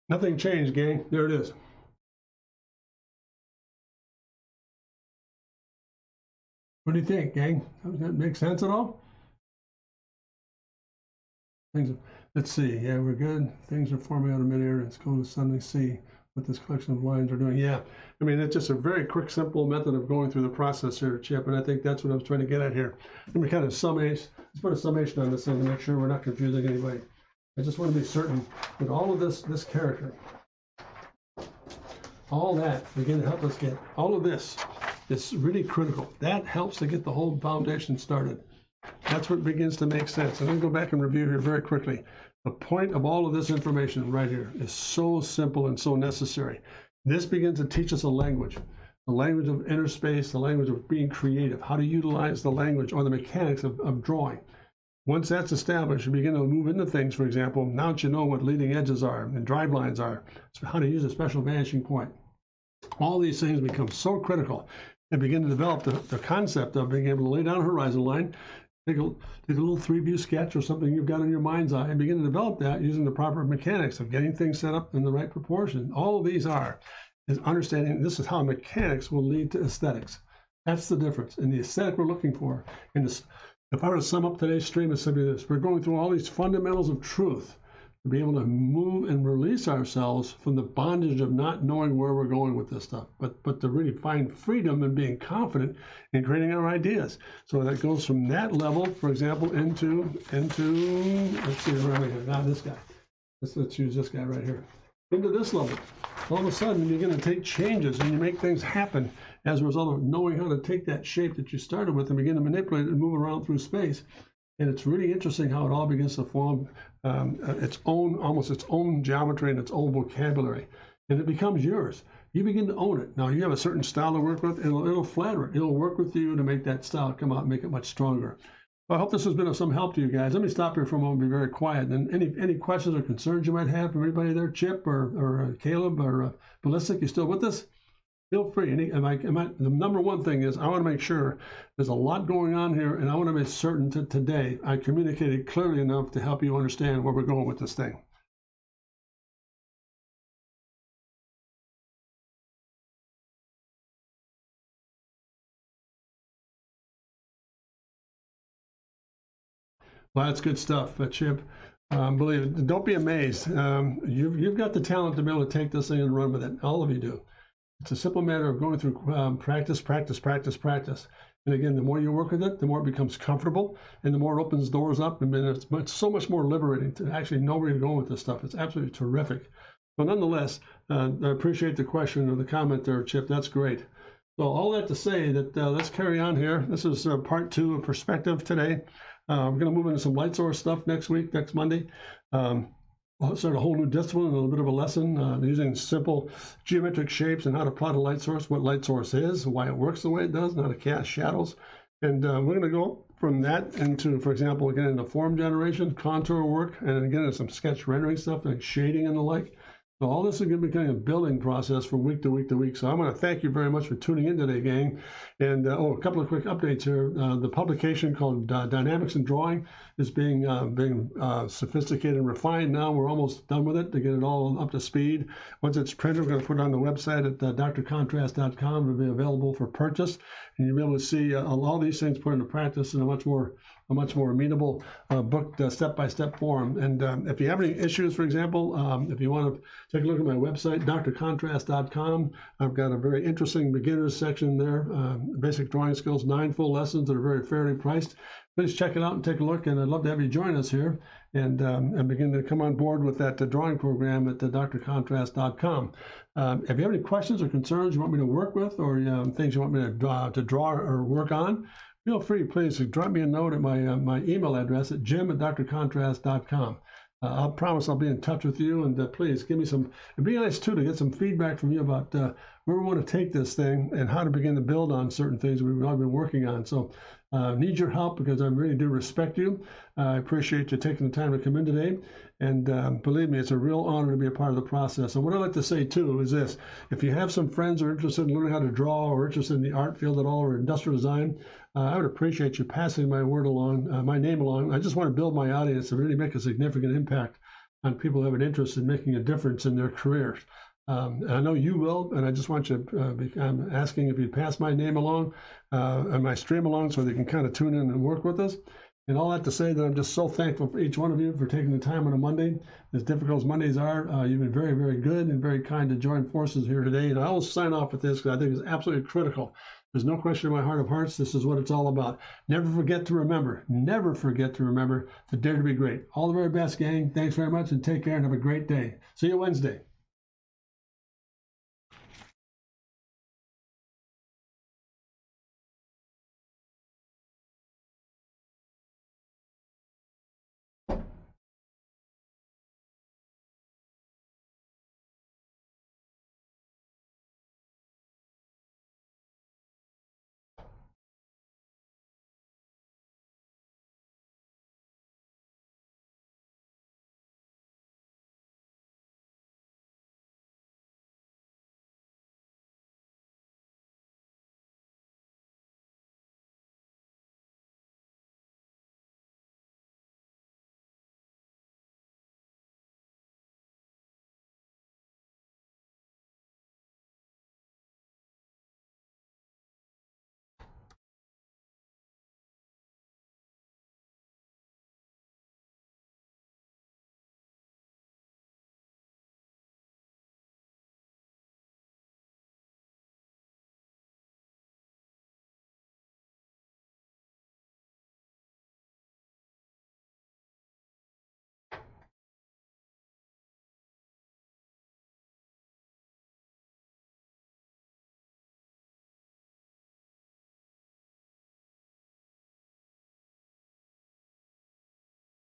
Speaker 1: Nothing changed, gang. There it is. What do you think, gang? Does that make sense at all? Things. Let's see. Yeah, we're good. Things are forming out of midair. It's going to suddenly see what this collection of lines are doing. Yeah, I mean, it's just a very quick, simple method of going through the process here, Chip, and I think that's what I was trying to get at here. Let me kind of summation. Let's put a summation on this thing to make sure we're not confusing anybody. I just want to be certain that all of this character, all that, begin to help us get all of this. It's really critical. That helps to get the whole foundation started. That's what begins to make sense. I'm going to go back and review here very quickly. The point of all of this information right here is so simple and so necessary. This begins to teach us a language, the language of inner space, the language of being creative, how to utilize the language or the mechanics of drawing. Once that's established, you begin to move into things, for example, now that you know what leading edges are and drive lines are, so how to use a special vanishing point. All these things become so critical and begin to develop the concept of being able to lay down a horizon line, take a little 3-view sketch or something you've got in your mind's eye and begin to develop that using the proper mechanics of getting things set up in the right proportion. All of these is understanding this is how mechanics will lead to aesthetics. That's the difference. And the aesthetic we're looking for, if I were to sum up today's stream, it's simply this. We're going through all these fundamentals of truth to be able to move and release ourselves from the bondage of not knowing where we're going with this stuff, but to really find freedom and being confident in creating our ideas. So that goes from that level, for example, into let's see, right here, not this guy. Let's use this guy right here. Into this level. All of a sudden, you're going to take changes and you make things happen as a result of knowing how to take that shape that you started with and begin to manipulate it and move around through space. And it's really interesting how it all begins to form almost its own geometry and its own vocabulary. And it becomes yours. You begin to own it. Now, you have a certain style to work with, it'll flatter it. It'll work with you to make that style come out and make it much stronger. Well, I hope this has been of some help to you guys. Let me stop here for a moment and be very quiet. And any questions or concerns you might have from anybody there, Chip or Caleb or Ballistic, you still with us? Feel free. The number one thing is I want to make sure there's a lot going on here, and I want to make certain that today I communicated clearly enough to help you understand where we're going with this thing. Well, that's good stuff, Chip. Believe it. Don't be amazed. You've got the talent to be able to take this thing and run with it. All of you do. It's a simple matter of going through practice. And again, the more you work with it, the more it becomes comfortable, and the more it opens doors up. And it's so much more liberating to actually know where you're going with this stuff. It's absolutely terrific. But nonetheless, I appreciate the question or the comment there, Chip. That's great. So all that to say that let's carry on here. This is part 2 of Perspective today. We're going to move into some light source stuff next Monday. We'll start a whole new discipline, a little bit of a lesson using simple geometric shapes and how to plot a light source, what light source is, why it works the way it does, and how to cast shadows. And we're going to go from that into, for example, again, into form generation, contour work, and again, some sketch rendering stuff like shading and the like. So all this is going to be kind of a building process from week to week to week. So I want to thank you very much for tuning in today, gang. And a couple of quick updates here. The publication called Dynamics in Drawing is being sophisticated and refined now. We're almost done with it to get it all up to speed. Once it's printed, we're going to put it on the website at drcontrast.com. It'll be available for purchase. And you'll be able to see all these things put into practice in a much more amenable book step-by-step form. And if you have any issues, for example, if you want to take a look at my website, drcontrast.com, I've got a very interesting beginners section there, basic drawing skills, 9 full lessons that are very fairly priced. Please check it out and take a look, and I'd love to have you join us here and begin to come on board with that drawing program at drcontrast.com. If you have any questions or concerns you want me to work with, or things you want me to draw or work on, feel free, please, to drop me a note at my email address at jim@drcontrast.com. I'll promise I'll be in touch with you, and please give me some, it'd be nice too to get some feedback from you about where we want to take this thing and how to begin to build on certain things we've all been working on. So need your help because I really do respect you. I appreciate you taking the time to come in today. And believe me, it's a real honor to be a part of the process. And what I like to say too is this: if you have some friends who are interested in learning how to draw or interested in the art field at all or industrial design, I would appreciate you passing my word along, my name along. I just want to build my audience and really make a significant impact on people who have an interest in making a difference in their careers. And I know you will, and I just want you to, I'm asking if you pass my name along and my stream along so they can kind of tune in and work with us. And all that to say that I'm just so thankful for each one of you for taking the time on a Monday. As difficult as Mondays are, you've been very, very good and very kind to join forces here today. And I always sign off with this because I think it's absolutely critical. There's no question in my heart of hearts, this is what it's all about. Never forget to remember to dare to be great. All the very best, gang. Thanks very much and take care and have a great day. See you Wednesday.